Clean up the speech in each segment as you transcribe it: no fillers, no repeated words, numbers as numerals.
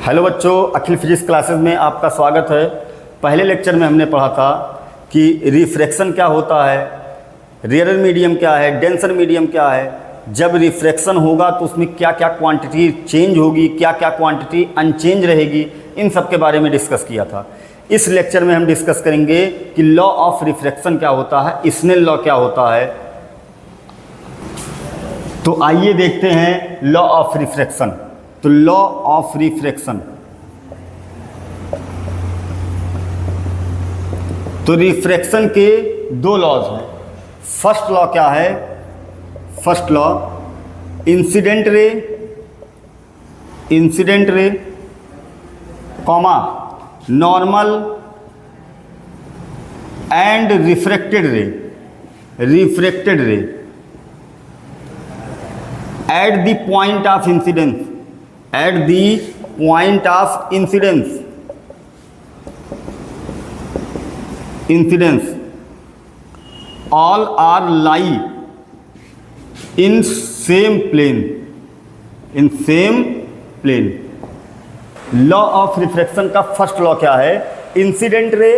Hello बच्चों, अखिल physics classes में आपका स्वागत है। पहले लेक्चर में हमने पढ़ा था कि रिफ्रैक्शन क्या होता है, रेयर मीडियम क्या है, डेंसर मीडियम क्या है। जब रिफ्रैक्शन होगा तो उसमें क्या क्या क्वांटिटी चेंज होगी, क्या क्या क्वांटिटी अनचेंज रहेगी, इन सब के बारे में डिस्कस किया था। इस लेक्चर में हम डिस्कस करेंगे कि लॉ ऑफ रिफ्रैक्शन क्या होता है, स्नेल लॉ क्या होता है। तो आइए देखते हैं लॉ ऑफ रिफ्रैक्शन। तो लॉ ऑफ रिफ्रैक्शन, तो रिफ्रैक्शन के दो लॉज हैं। फर्स्ट लॉ क्या है? First law incident ray comma normal and refracted रे at the point of incidence all are lie in same plane law of refraction का first law क्या है? Incident ray,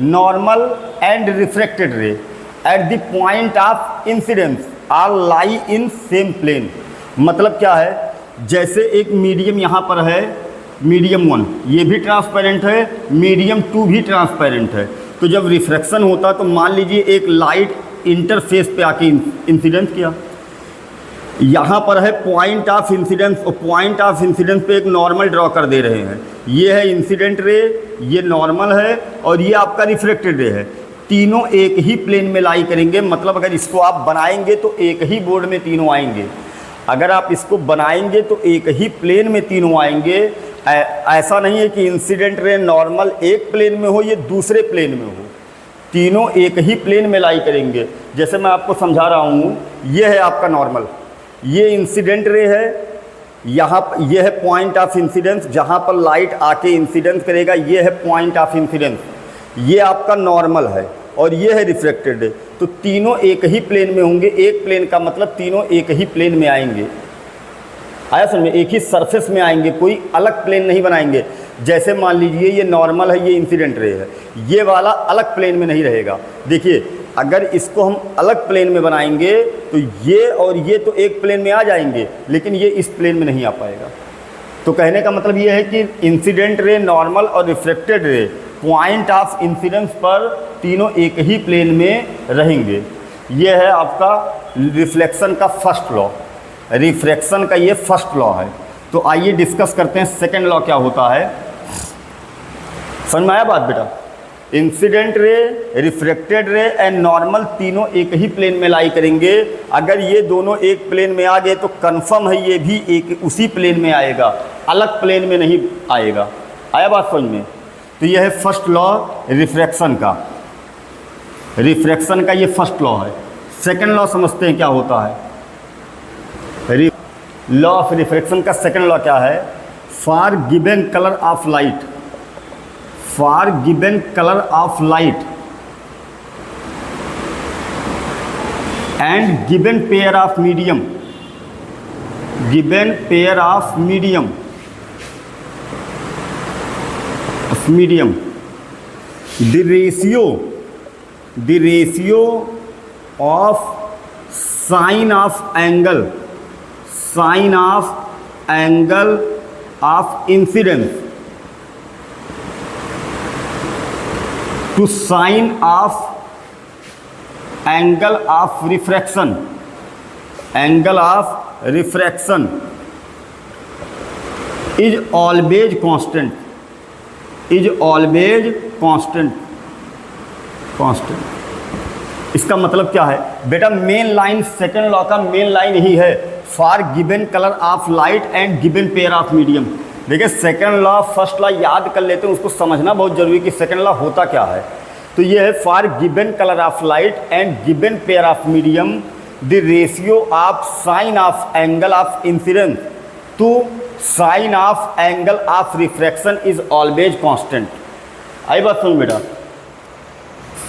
normal and refracted ray at the point of incidence are lie in same plane. मतलब क्या है? जैसे एक medium यहाँ पर है, मीडियम 1, ये भी ट्रांसपेरेंट है, मीडियम 2 भी ट्रांसपेरेंट है। तो जब रिफ्रैक्शन होता तो मान लीजिए एक लाइट इंटरफेस पे आके इंसिडेंस किया, यहाँ पर है पॉइंट ऑफ इंसिडेंस, और पॉइंट ऑफ इंसिडेंस पे एक नॉर्मल ड्रॉ कर दे रहे हैं। ये है इंसिडेंट रे, ये नॉर्मल है, और ये आपका रिफ्रैक्टेड रे है। तीनों एक ही प्लेन में लाई करेंगे। मतलब अगर इसको आप बनाएंगे तो एक ही बोर्ड में तीनों आएंगे। अगर आप इसको बनाएंगे तो एक ही प्लेन में तीनों आएंगे। ऐसा नहीं है कि इंसिडेंट रे नॉर्मल एक प्लेन में हो, ये दूसरे प्लेन में हो। तीनों एक ही प्लेन में लाई करेंगे। जैसे मैं आपको समझा रहा हूँ, ये है आपका नॉर्मल, ये इंसिडेंट रे है, यहाँ ये है पॉइंट ऑफ इंसिडेंस, जहाँ पर लाइट आके इंसिडेंस करेगा, ये है पॉइंट ऑफ इंसिडेंस। ये आपका नॉर्मल है और ये है रिफ्रैक्टेड रे। तो तीनों एक ही प्लेन में होंगे। एक प्लेन का मतलब तीनों एक ही प्लेन में आएंगे। आया समझ में? एक ही सरफेस में आएंगे, कोई अलग प्लेन नहीं बनाएंगे। जैसे मान लीजिए ये नॉर्मल है, ये इंसिडेंट रे है, ये वाला अलग प्लेन में नहीं रहेगा। देखिए, अगर इसको हम अलग प्लेन में बनाएंगे तो ये और ये तो एक प्लेन में आ जाएंगे, लेकिन ये इस प्लेन में नहीं आ पाएगा। तो कहने का मतलब ये है कि इंसिडेंट रे, नॉर्मल और reflected ray point of incidence पर तीनों एक ही प्लेन में रहेंगे। ये है आपका रिफ्लेक्शन का फर्स्ट लॉ, रिफ्रैक्शन का ये फर्स्ट लॉ है। तो आइए डिस्कस करते हैं सेकंड लॉ क्या होता है। समझ में आया बात बेटा? इंसिडेंट रे, रिफ्रैक्टेड रे एंड नॉर्मल तीनों एक ही प्लेन में लाई करेंगे। अगर ये दोनों एक प्लेन में आ गए तो कंफर्म है ये भी एक उसी प्लेन में आएगा, अलग प्लेन में नहीं आएगा। आया बात समझ में? तो ये है फर्स्ट लॉ रिफ्रैक्शन का। रिफ्रैक्शन का ये फर्स्ट लॉ है। सेकंड लॉ समझते हैं क्या होता है। लॉ ऑफ रिफ्रैक्शन का सेकंड लॉ क्या है? For given colour of light, for given colour of light and given pair of medium, given pair of medium the ratio of sine of angle of incidence to sine of angle of refraction is always constant, इसका मतलब क्या है बेटा? Main line second law का main line यही है, for given colour of light and given pair of medium. देखिए, second law first law याद कर लेते हैं, उसको समझना बहुत जरूरी कि सेकंड लॉ होता क्या है। तो ये है for given colour of light and given pair of medium the ratio of sine of angle of incidence to sine of angle of refraction is always constant. आई बात समझ बेटा?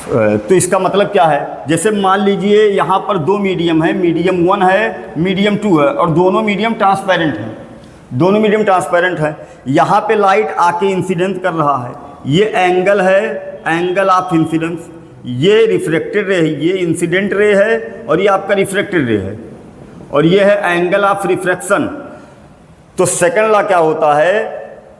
तो इसका मतलब क्या है, जैसे मान लीजिए यहाँ पर दो मीडियम है, मीडियम 1 है, मीडियम 2 है, और दोनों मीडियम ट्रांसपेरेंट हैं। दोनों मीडियम ट्रांसपेरेंट है। यहाँ पे लाइट आके इंसिडेंस कर रहा है, ये एंगल है, एंगल ऑफ इंसिडेंस, ये रिफ्लेक्टेड रे है, ये इंसिडेंट रे है और ये आपका रिफ्लेक्टेड रे है, और ये है एंगल ऑफ रिफ्रैक्शन। तो सेकंड लॉ क्या होता है,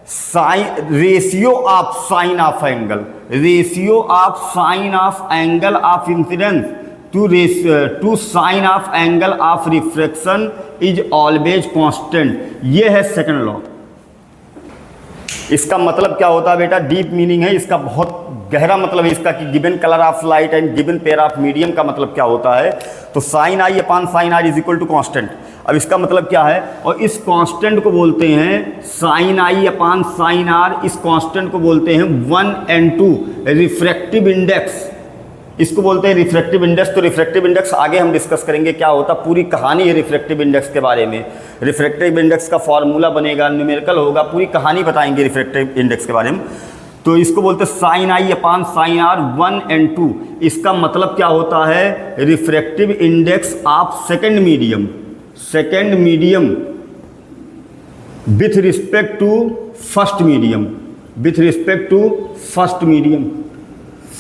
sine ratio of sine of angle, ratio of sine of angle of incidence to sine of angle of refraction is always constant. ये है सेकंड लॉ। इसका मतलब क्या होता है बेटा, डीप मीनिंग है इसका, बहुत गहरा मतलब है इसका कि given colour of light and given pair of medium का मतलब क्या होता है। तो sine i upon sine r is equal to constant. अब इसका मतलब क्या है, और इस कांस्टेंट को बोलते हैं sine i upon sine r, इस कांस्टेंट को बोलते हैं 1n2 रिफ्रैक्टिव इंडेक्स, इसको बोलते हैं रिफ्रैक्टिव इंडेक्स। तो रिफ्रैक्टिव इंडेक्स आगे हम डिस्कस करेंगे क्या होता, पूरी कहानी है रिफ्रैक्टिव इंडेक्स के बारे में। रिफ्रैक्टिव इंडेक्स का फॉर्मूला बनेगा, न्यूमेरिकल होगा, पूरी कहानी बताएंगे रिफ्रैक्टिव इंडेक्स के बारे में। तो इसको बोलते हैं sine i upon sine r 1n2। इसका मतलब क्या होता है, refractive index of second medium, second medium with respect to first medium, with respect to first medium,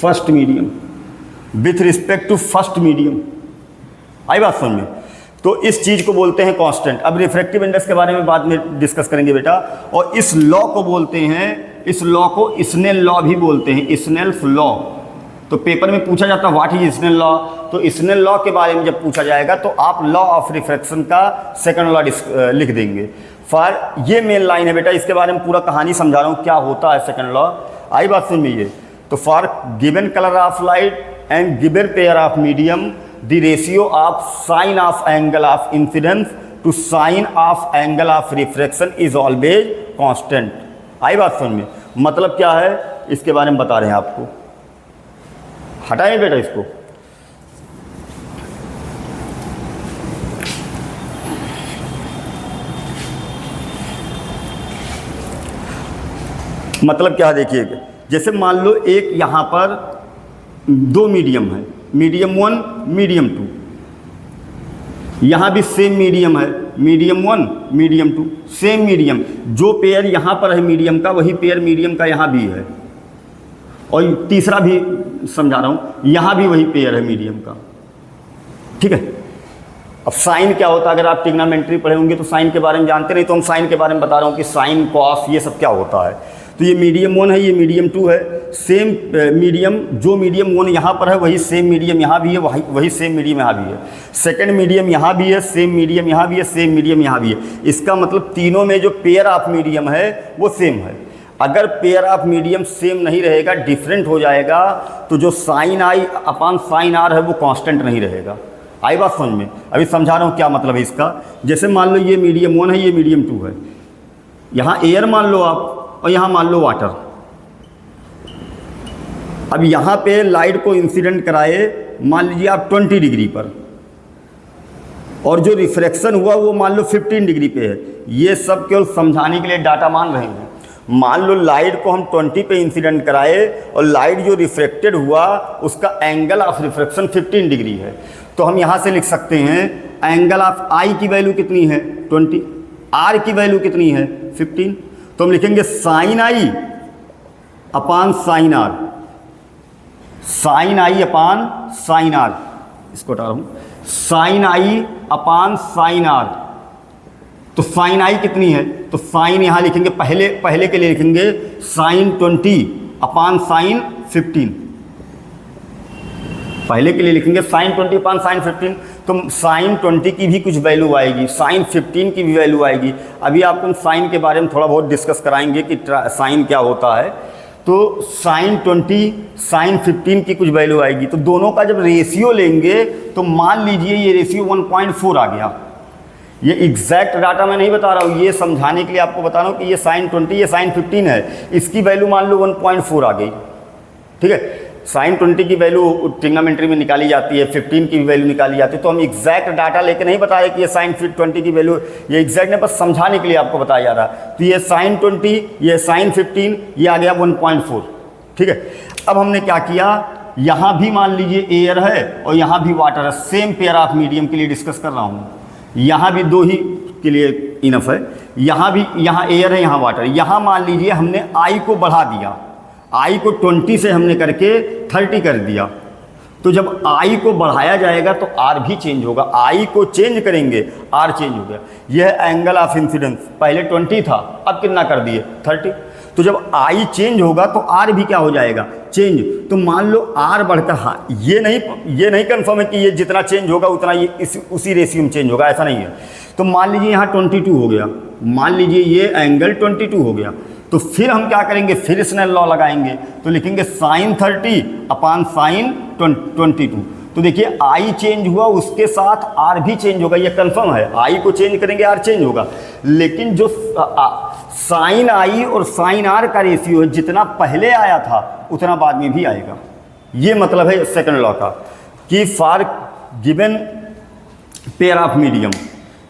first medium with respect to first medium. आई बात समझ में। तो इस चीज को बोलते हैं कांस्टेंट। अब रिफ्रैक्टिव इंडेक्स के बारे में बाद में डिस्कस करेंगे बेटा। और इस लॉ को बोलते हैं, इस लॉ को स्नेल लॉ भी बोलते हैं, स्नेल्स लॉ। तो पेपर में पूछा जाता है व्हाट इज स्नेल लॉ, तो स्नेल लॉ के बारे में जब पूछा जाएगा तो आप लॉ ऑफ रिफ्रैक्शन का सेकंड लॉ लिख देंगे। फॉर ये मेन लाइन है बेटा, इसके बारे में पूरा कहानी समझा रहा हूँ क्या होता है सेकंड लॉ। आई बात समझ में। ये तो for given colour of light and given pair of medium, the ratio of sine of angle of incidence to sine of angle of refraction is always constant। आई बात समझ में। मतलब क्या है इसके बारे में बता रहे हैं आपको। हटाएं बेटा इसको। मतलब क्या है देखिए, जैसे मान लो एक यहाँ पर दो मीडियम है, मीडियम 1 मीडियम 2, यहाँ भी सेम मीडियम है, मीडियम 1 मीडियम 2, सेम मीडियम। जो पेयर यहाँ पर है मीडियम का, वही पेयर मीडियम का यहाँ भी है। और तीसरा भी समझा रहा हूँ, यहाँ भी वही पेयर है मीडियम का। ठीक है। अब साइन क्या होता है, अगर आप ट्रिग्नोमेट्री पढ़े होंगे तो साइन के बारे में जानते नहीं, तो हम साइन के बारे में बता रहा हूँ कि साइन कॉस ये सब क्या होता है। तो ये मीडियम 1 है, ये मीडियम 2 है। सेम मीडियम, जो मीडियम 1 यहाँ पर है वही सेम मीडियम यहाँ भी है, वही सेम मीडियम यहाँ भी है। सेकंड मीडियम यहाँ भी है, सेम मीडियम यहाँ भी है, सेम मीडियम यहाँ भी है। इसका मतलब तीनों में जो पेयर ऑफ मीडियम है वो सेम है। अगर पेयर ऑफ मीडियम सेम नहीं रहेगा, डिफरेंट हो जाएगा, तो जो sine i upon sine r है वो कांस्टेंट नहीं रहेगा। आई बात समझ में। अभी समझा रहा हूँ क्या मतलब है इसका। जैसे मान लो ये मीडियम 1 है, ये मीडियम 2 है, यहाँ एयर मान लो आप और यहाँ मान लो वाटर। अब यहाँ पे लाइट को इंसिडेंट कराए मान लीजिए आप 20 डिग्री पर, और जो रिफ्रैक्शन हुआ वो मान लो 15 डिग्री पे है। ये सब केवल समझाने के लिए डाटा मान रहे हैं। मान लो लाइट को हम 20 पे इंसिडेंट कराए और लाइट जो रिफ्लेक्टेड हुआ उसका एंगल ऑफ रिफ्रैक्शन 15 डिग्री है, तो हम यहाँ से लिख सकते हैं एंगल ऑफ आई की वैल्यू कितनी है 20, आर की वैल्यू कितनी है 15। तो हम लिखेंगे sine i upon sine r, sine i upon sine r, इसको हटा रहा हूँ, sine i upon sine r. तो साइन आई कितनी है, तो साइन यहाँ लिखेंगे, पहले के लिए लिखेंगे साइन 20 अपान साइन 15, पहले के लिए लिखेंगे साइन 20 अपान साइन 15। तो साइन 20 की भी कुछ वैल्यू आएगी, साइन 15 की भी वैल्यू आएगी। अभी आपको साइन के बारे में थोड़ा बहुत डिस्कस कराएंगे कि साइन क्या होता है। तो साइन 20 साइन 15 की कुछ वैल्यू आएगी। तो दोनों का जब रेशियो लेंगे तो मान लीजिए ये रेशियो 1.4 आ गया। ये एग्जैक्ट डाटा मैं नहीं बता रहा हूँ, ये समझाने के लिए आपको बता रहा हूँ कि ये साइन 20 ये साइन 15 है, इसकी वैल्यू मान लो 1.4 आ गई। ठीक है, साइन 20 की वैल्यू ट्रिग्नोमेट्री में निकाली जाती है, 15 की भी वैल्यू निकाली जाती है। तो हम एग्जैक्ट डाटा लेके नहीं बता रहे कि ये साइन 20 की वैल्यू, ये एग्जैक्ट नहीं, बस समझाने के लिए आपको बताया जा रहा है। तो ये साइन 20 ये साइन 15 ये आ गया 1.4। ठीक है, अब हमने क्या किया, यहाँ भी मान लीजिए एयर है और यहाँ भी वाटर है, सेम पेयर ऑफ मीडियम के लिए डिस्कस कर रहा हूँ। यहाँ भी दो ही के लिए इनफ है, यहाँ भी, यहाँ एयर है, यहाँ वाटर। यहाँ मान लीजिए हमने आई को बढ़ा दिया, आई को 20 से हमने करके 30 कर दिया, तो जब आई को बढ़ाया जाएगा तो आर भी चेंज होगा। आई को चेंज करेंगे, आर चेंज हो गया। यह एंगल ऑफ इंसिडेंस, पहले 20 था, अब कितना कर दिए 30। तो जब आई चेंज होगा तो आर भी क्या हो जाएगा, चेंज। तो मान लो आर बढ़कर, हाँ ये नहीं कंफर्म है कि ये जितना चेंज होगा उतना ये उसी रेशियो में चेंज होगा, ऐसा नहीं है। तो मान लीजिए यहाँ 22 हो गया, मान लीजिए ये एंगल 22 हो गया, तो फिर हम क्या करेंगे, फिर स्नेल लॉ लगाएंगे। तो लिखेंगे साइन 30 अपॉन साइन 22। तो देखिए आई चेंज हुआ, उसके साथ आर भी चेंज होगा, ये कंफर्म है। आई को चेंज करेंगे, आर चेंज होगा। लेकिन जो साइन आई और साइन आर का रेशियो है, जितना पहले आया था उतना बाद में भी आएगा। ये मतलब है सेकंड लॉ का कि for given pair of medium,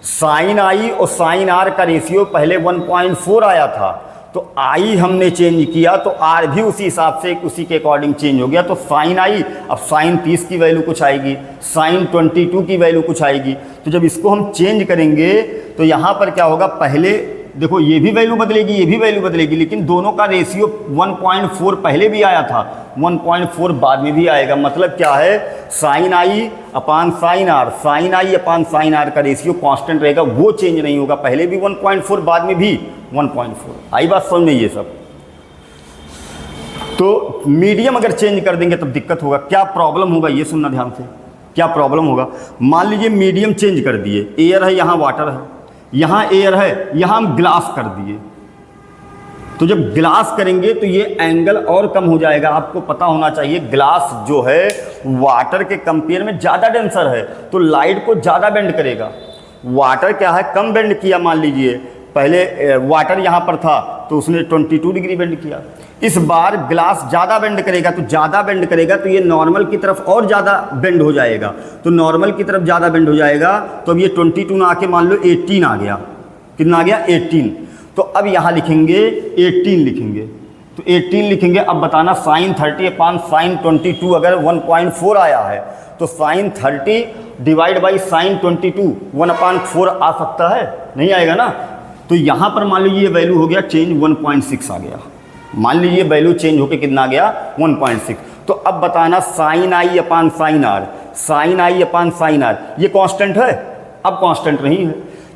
sine i और साइन आर का रेशियो पहले 1.4 आया था, तो आई हमने चेंज किया तो आर भी उसी हिसाब से उसी के अकॉर्डिंग चेंज हो गया। तो साइन आई, अब साइन 30 की वैल्यू कुछ आएगी, साइन 22 की वैल्यू कुछ आएगी। तो जब इसको हम चेंज करेंगे तो यहाँ पर क्या होगा, पहले देखो ये भी वैल्यू बदलेगी, ये भी वैल्यू बदलेगी, लेकिन दोनों का रेशियो 1.4 पहले भी आया था, 1.4 बाद में भी आएगा। मतलब क्या है, sine i upon sine r, sine i upon sine r का रेशियो कांस्टेंट रहेगा, वो चेंज नहीं होगा। पहले भी 1.4, बाद में भी 1.4। आई बात समझ में ये सब। तो मीडियम अगर चेंज कर देंगे तब दिक्कत होगा। क्या प्रॉब्लम होगा ये सुनना ध्यान से, क्या प्रॉब्लम होगा। मान लीजिए मीडियम चेंज कर दिए, एयर है यहाँ वाटर है, यहाँ एयर है, यहाँ हम ग्लास कर दिए। तो जब ग्लास करेंगे तो ये एंगल और कम हो जाएगा। आपको पता होना चाहिए ग्लास जो है वाटर के कंपेयर में ज़्यादा डेंसर है, तो लाइट को ज़्यादा बेंड करेगा। वाटर क्या है, कम बेंड किया। मान लीजिए पहले वाटर यहाँ पर था तो उसने 22 डिग्री बेंड किया। इस बार ग्लास ज़्यादा बेंड करेगा, तो ज़्यादा बेंड करेगा तो ये नॉर्मल की तरफ और ज़्यादा बेंड हो जाएगा। तो नॉर्मल की तरफ ज़्यादा बेंड हो जाएगा, तो अब ये 22 ना आके मान लो 18 आ गया। कितना आ गया, 18। तो अब यहाँ लिखेंगे 18 लिखेंगे, तो 18 लिखेंगे। अब बताना साइन 30 अपान साइन 22 अगर 1.4 आया है तो साइन 30 डिवाइड बाई साइन 22 1/4 आ सकता है, नहीं आएगा ना। तो यहाँ पर मान लीजिए ये वैल्यू हो गया चेंज, 1.6 आ गया। मान लीजिए वैल्यू चेंज होके कितना आ गया, 1.6। तो अब बताना sine i upon sine r, sine i upon sine r ये कांस्टेंट है, अब कांस्टेंट नहीं है।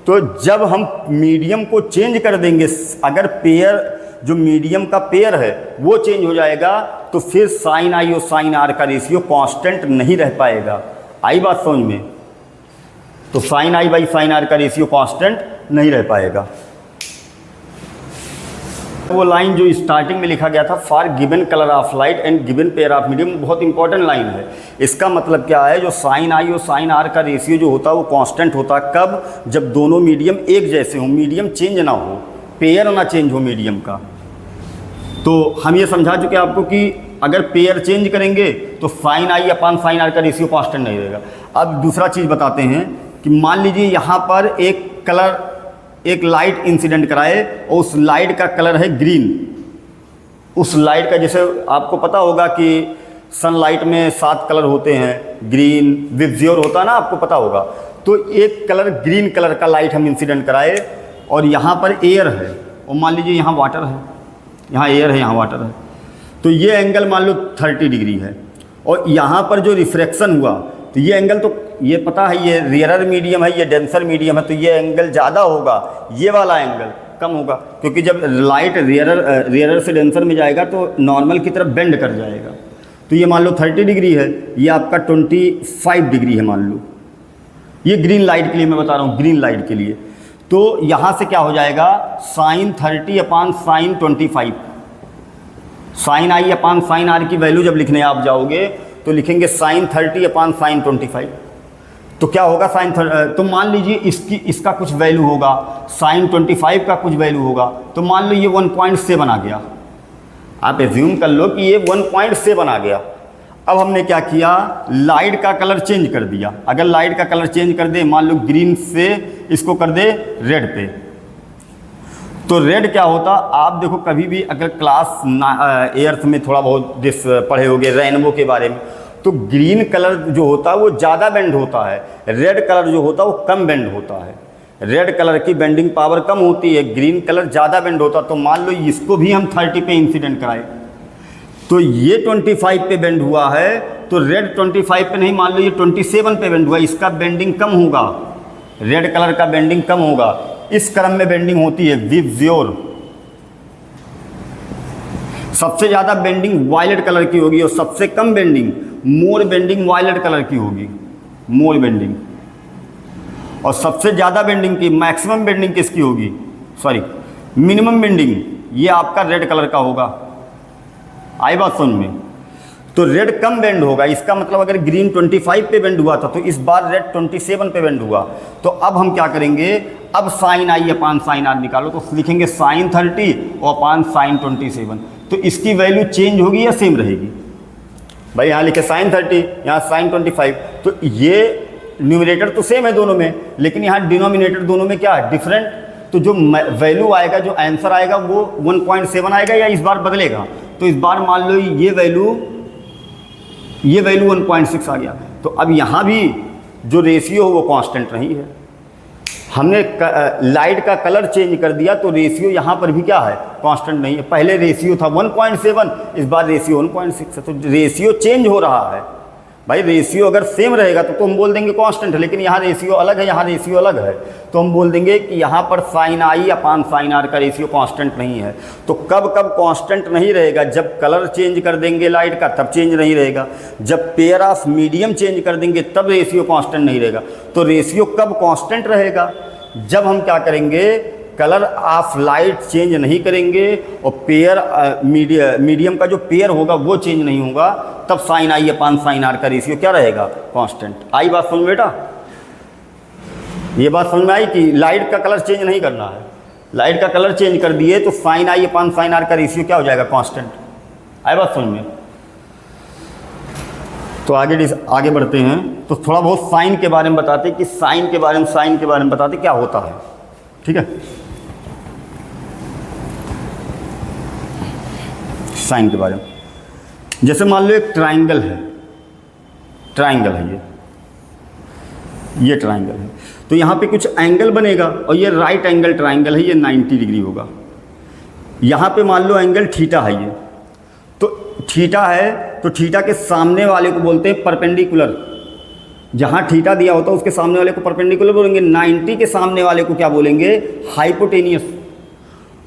तो जब हम मीडियम को चेंज कर देंगे, अगर पेयर जो मीडियम का पेयर है वो चेंज हो जाएगा, तो फिर साइन आई और साइन आर का रेशियो कांस्टेंट नहीं रह पाएगा। आई बात समझ में। तो sine i by sine r का रेशियो कांस्टेंट नहीं रह पाएगा। वो लाइन जो स्टार्टिंग में लिखा गया था, for given colour of light and given pair of medium, बहुत इंपॉर्टेंट लाइन है। इसका मतलब क्या है, जो साइन आई और साइन आर का रेशियो जो होता है वो कांस्टेंट होता है। कब, जब दोनों मीडियम एक जैसे हो, मीडियम चेंज ना हो, पेयर ना चेंज हो मीडियम का। तो हम ये समझा चुके आपको कि अगर पेयर चेंज करेंगे तो sine i upon sine r का रेशियो कांस्टेंट नहीं रहेगा। अब दूसरा चीज़ बताते हैं कि मान लीजिए यहाँ पर एक लाइट इंसिडेंट कराए और उस लाइट का कलर है ग्रीन। उस लाइट का, जैसे आपको पता होगा कि सनलाइट में 7 कलर होते हैं, ग्रीन विब्जियोर होता है ना, आपको पता होगा। तो एक कलर ग्रीन कलर का लाइट हम इंसिडेंट कराए और यहाँ पर एयर है और मान लीजिए यहाँ वाटर है, यहाँ एयर है, यहाँ वाटर है। तो ये एंगल मान लो 30 डिग्री है और यहाँ पर जो रिफ्रैक्शन हुआ तो ये एंगल, तो ये पता है ये रेयरर मीडियम है, ये डेंसर मीडियम है, तो ये एंगल ज़्यादा होगा, ये वाला एंगल कम होगा। क्योंकि जब लाइट रेयरर से डेंसर में जाएगा तो नॉर्मल की तरफ बेंड कर जाएगा। तो ये मान लो 30 डिग्री है, ये आपका 25 डिग्री है मान लो। ये ग्रीन लाइट के लिए मैं बता रहा हूँ, ग्रीन लाइट के लिए। तो यहाँ से क्या हो जाएगा, sine 30 upon sine 25। Sine i upon sine r की वैल्यू जब लिखने आप जाओगे तो लिखेंगे साइन 30 अपान साइन 25। तो क्या होगा साइन, तो मान लीजिए इसका कुछ वैल्यू होगा, साइन 25 का कुछ वैल्यू होगा, तो मान लो ये 1.7 आ गया। आप एज्यूम कर लो कि ये 1.7 आ गया। अब हमने क्या किया, लाइट का कलर चेंज कर दिया। अगर लाइट का कलर चेंज कर दे, मान लो ग्रीन से इसको कर दे रेड पे, तो रेड क्या होता, आप देखो कभी भी अगर क्लास एर्थ में थोड़ा बहुत पढ़े होगे रेनबो के बारे में, तो ग्रीन कलर जो होता है वो ज़्यादा बेंड होता है, रेड कलर जो होता है वो कम बेंड होता है। रेड कलर की बेंडिंग पावर कम होती है, ग्रीन कलर ज़्यादा बेंड होता। तो मान लो इसको भी हम 30 पे इंसिडेंट कराए, तो ये 25 पे बेंड हुआ है, तो रेड 25 पे नहीं, मान लो ये 27 पे बेंड हुआ, इसका बेंडिंग कम होगा, रेड कलर का बेंडिंग कम होगा। इस क्रम में बेंडिंग होती है विज़ुअल। सबसे ज़्यादा बेंडिंग वायलेट कलर की होगी और सबसे कम बेंडिंग, मोर बेंडिंग वायलेट कलर की होगी, मोर बेंडिंग। और सबसे ज़्यादा बेंडिंग की, मैक्सिमम बेंडिंग किसकी होगी, सॉरी मिनिमम बेंडिंग, ये आपका रेड कलर का होगा। आई बात समझ में? तो रेड कम बेंड होगा, इसका मतलब अगर ग्रीन 25 पे बेंड हुआ था तो इस बार रेड 27 पे बेंड हुआ। तो अब हम क्या करेंगे, अब sine i upon sine r निकालो, तो लिखेंगे साइन 30 और अपान साइन 27। तो इसकी वैल्यू चेंज होगी या सेम रहेगी? भाई यहाँ लिखे साइन 30, यहाँ साइन 25, तो ये न्यूमरेटर तो सेम है दोनों में, लेकिन यहाँ डिनोमिनेटर दोनों में क्या है, डिफरेंट। तो जो वैल्यू आएगा, जो आंसर आएगा वो 1.7 आएगा या इस बार बदलेगा? तो इस बार मान लो ये वैल्यू 1.6 आ गया। तो अब यहाँ भी जो रेशियो वो कांस्टेंट नहीं है। हमने लाइट का कलर चेंज कर दिया तो रेशियो यहाँ पर भी क्या है, कांस्टेंट नहीं है। पहले रेशियो था 1.7, इस बार रेशियो 1.6 है। तो रेशियो चेंज हो रहा है। भाई रेशियो अगर सेम रहेगा तो हम बोल देंगे कांस्टेंट है, लेकिन यहाँ रेशियो अलग है, यहाँ रेशियो अलग है, तो हम बोल देंगे कि यहाँ पर sine i upon sine r का रेशियो कांस्टेंट नहीं है। तो कब कब कांस्टेंट नहीं रहेगा, जब कलर चेंज कर देंगे लाइट का तब चेंज नहीं रहेगा, जब पेयर ऑफ मीडियम चेंज कर देंगे तब रेशियो कांस्टेंट नहीं रहेगा। तो रेशियो कब कांस्टेंट रहेगा, जब हम क्या करेंगे, कलर ऑफ लाइट चेंज नहीं करेंगे और पेयर मीडियम का जो पेयर होगा वो चेंज नहीं होगा, तब sine i upon sine r का रेशियो क्या रहेगा, कांस्टेंट। आई बात समझ में बेटा? ये बात समझ में आई कि लाइट का कलर चेंज नहीं करना है, लाइट का कलर चेंज कर दिए तो sine i upon sine r का रेशियो क्या हो जाएगा, कांस्टेंट। आई बात समझ में? तो आगे बढ़ते हैं। तो थोड़ा बहुत साइन के बारे में बताते कि साइन के बारे में बताते क्या होता है, ठीक है। साइन के बारे में, जैसे मान लो एक ट्राइंगल है, ये ट्राइंगल है, तो यहाँ पे कुछ एंगल बनेगा और ये राइट एंगल ट्राइंगल है, ये 90 डिग्री होगा। यहाँ पे मान लो एंगल थीटा है, ये तो थीटा है, तो थीटा के सामने वाले को बोलते हैं परपेंडिकुलर। जहाँ थीटा दिया होता है उसके सामने वाले को परपेंडिकुलर बोलेंगे, 90 के सामने वाले को क्या बोलेंगे, हाइपोटेनियस,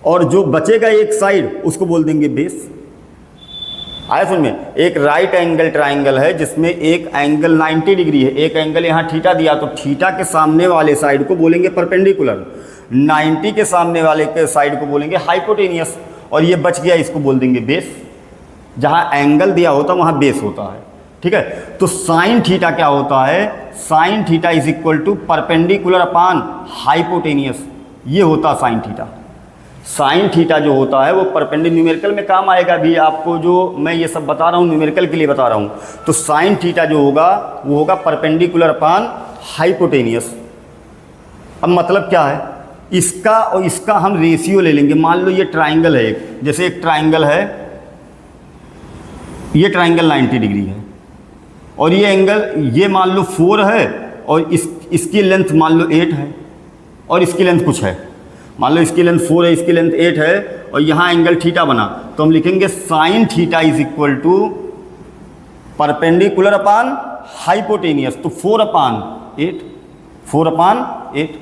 और जो बचेगा एक साइड उसको बोल देंगे बेस। आया समझ में? एक राइट एंगल ट्राइंगल है जिसमें एक एंगल 90 डिग्री है, एक एंगल यहाँ थीटा दिया, तो थीटा के सामने वाले साइड को बोलेंगे परपेंडिकुलर, 90 के सामने वाले के साइड को बोलेंगे हाइपोटेनियस, और ये बच गया इसको बोल देंगे बेस। जहाँ एंगल दिया होता है वहाँ बेस होता है, ठीक है। तो साइन थीटा क्या होता है, sine theta is equal to perpendicular upon hypotenuse, ये होता साइन थीटा। साइन थीटा जो होता है वो परपेंडिकुलर, न्यूमेरिकल में काम आएगा भी आपको, जो मैं ये सब बता रहा हूँ न्यूमेरिकल के लिए बता रहा हूँ। तो साइन थीटा जो होगा वो होगा परपेंडिकुलर अपान हाइपोटेनियस। अब मतलब क्या है, इसका और इसका हम रेशियो ले लेंगे। मान लो ये ट्राइंगल है एक, जैसे एक ट्राइंगल है, ये ट्राइंगल 90 डिग्री है और ये एंगल, ये मान लो 4 है और इसकी लेंथ मान लो 8 है और इसकी लेंथ कुछ है, मान लो इसकी लेंथ 4 है, इसकी लेंथ 8 है और यहाँ एंगल थीटा बना, तो हम लिखेंगे sine theta is equal to perpendicular upon hypotenuse, तो 4/8, 4/8।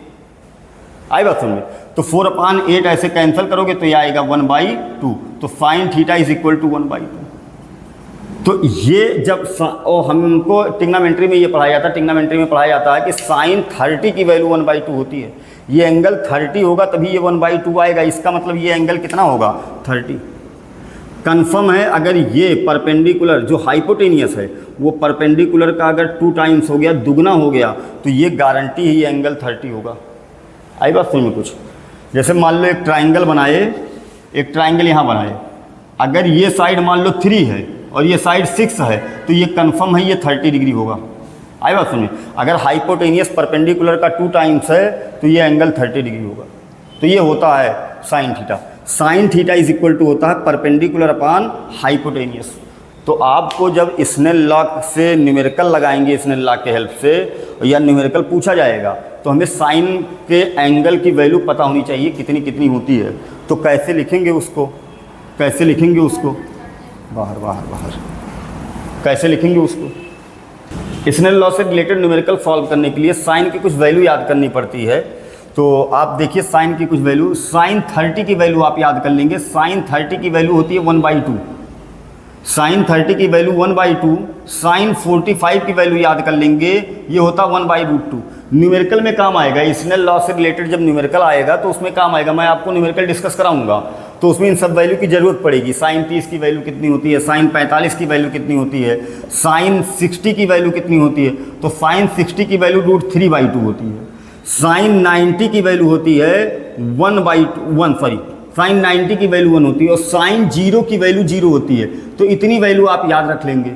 आई बात समझ में? तो 4/8 ऐसे कैंसिल करोगे तो ये आएगा 1/2, तो sine theta is equal to 1/2। तो ये जब हमको टिग्नामेंट्री में ये पढ़ाया जाता है, टिग्नामेंट्री में पढ़ाया जाता है कि साइन 30 की वैल्यू 1/2 होती है। ये एंगल 30 होगा तभी ये 1/2 आएगा, इसका मतलब ये एंगल कितना होगा, 30। कन्फर्म है, अगर ये परपेंडिकुलर जो हाइपोटेनियस है वो परपेंडिकुलर का अगर 2 टाइम्स हो गया, दुगना हो गया, तो ये गारंटी ही एंगल 30 होगा। आई बात समझ में कुछ? जैसे मान लो एक ट्राइंगल बनाए, एक ट्राइंगल यहाँ बनाए, अगर ये साइड मान लो 3 है और ये साइड 6 है तो ये कन्फर्म है ये 30 डिग्री होगा। आई बात सुनिए, अगर हाइपोटेनियस परपेंडिकुलर का 2 टाइम्स है तो ये एंगल 30 डिग्री होगा। तो ये होता है sine theta. Sine theta is equal to होता है परपेंडिकुलर अपान हाइपोटेनियस। तो आपको जब स्नेल लॉ से न्यूमेरिकल लगाएंगे, स्नेल लॉ के हेल्प से, या न्यूमेरिकल पूछा जाएगा, तो हमें साइन के एंगल की वैल्यू पता होनी चाहिए कितनी कितनी होती है। तो कैसे लिखेंगे उसको, कैसे लिखेंगे उसको, बाहर बाहर बाहर, कैसे लिखेंगे उसको। स्नेल लॉ से रिलेटेड न्यूमेरिकल सॉल्व करने के लिए साइन की कुछ वैल्यू याद करनी पड़ती है। तो आप देखिए साइन की कुछ वैल्यू, साइन 30 की वैल्यू आप याद कर लेंगे। साइन 30 की वैल्यू होती है 1/2, साइन 30 की वैल्यू 1/2। साइन 45 की वैल्यू याद कर लेंगे, ये होता 1/√2। न्यूमेरिकल में काम आएगा, स्नेल लॉ से रिलेटेड जब न्यूमेरिकल आएगा तो उसमें काम आएगा। मैं आपको न्यूमेरिकल डिस्कस कराऊंगा तो उसमें इन सब वैल्यू की ज़रूरत पड़ेगी। साइन 30 की वैल्यू कितनी होती है, साइन 45 की वैल्यू कितनी होती है, साइन 60 की वैल्यू कितनी होती है। तो साइन 60 की वैल्यू √3/2 होती है। साइन 90 की वैल्यू होती है 1/1, सॉरी साइन 90 की वैल्यू 1 होती है, और साइन 0 की वैल्यू 0 होती है। तो इतनी वैल्यू आप याद रख लेंगे।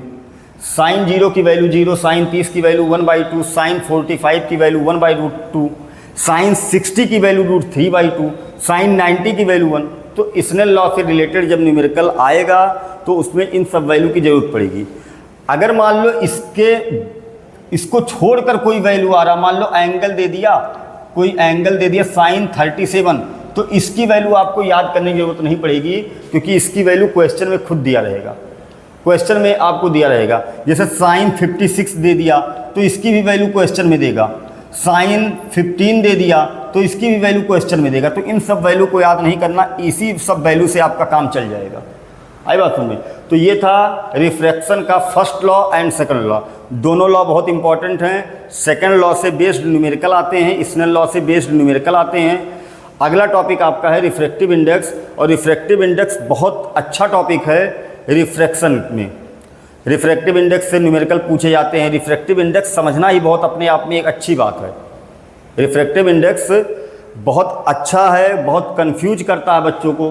साइन 0 की वैल्यू 0, साइन 30 की वैल्यू 1/2, साइन 45 की वैल्यू 1/√2, साइन 60 की वैल्यू √3/2, साइन 90 की वैल्यू 1। तो स्नेल लॉ से रिलेटेड जब न्यूमेरिकल आएगा तो उसमें इन सब वैल्यू की ज़रूरत पड़ेगी। अगर मान लो इसको छोड़कर कोई वैल्यू आ रहा, मान लो एंगल दे दिया, कोई एंगल दे दिया साइन 37, तो इसकी वैल्यू आपको याद करने की जरूरत नहीं पड़ेगी, क्योंकि इसकी वैल्यू क्वेश्चन में खुद दिया रहेगा, क्वेश्चन में आपको दिया रहेगा। जैसे साइन 56 दे दिया तो इसकी भी वैल्यू क्वेश्चन में देगा, साइन 15 दे दिया तो इसकी भी वैल्यू क्वेश्चन में देगा। तो इन सब वैल्यू को याद नहीं करना, इसी सब वैल्यू से आपका काम चल जाएगा। आई बात समझ। तो ये था रिफ्रैक्शन का first law and second law. दोनों लॉ बहुत इंपॉर्टेंट हैं। सेकंड लॉ से बेस्ड न्यूमेरिकल आते हैं, स्नेल लॉ से बेस्ड न्यूमेरिकल आते हैं। अगला टॉपिक आपका है रिफ्रैक्टिव इंडेक्स, और रिफ्रैक्टिव इंडेक्स बहुत अच्छा टॉपिक है रिफ्रैक्शन में। रिफ्रैक्टिव इंडेक्स से न्यूमेरिकल पूछे जाते हैं। रिफ्रैक्टिव इंडेक्स समझना ही बहुत अपने आप में एक अच्छी बात है। रिफ्रैक्टिव इंडेक्स बहुत अच्छा है, बहुत कंफ्यूज करता है बच्चों को।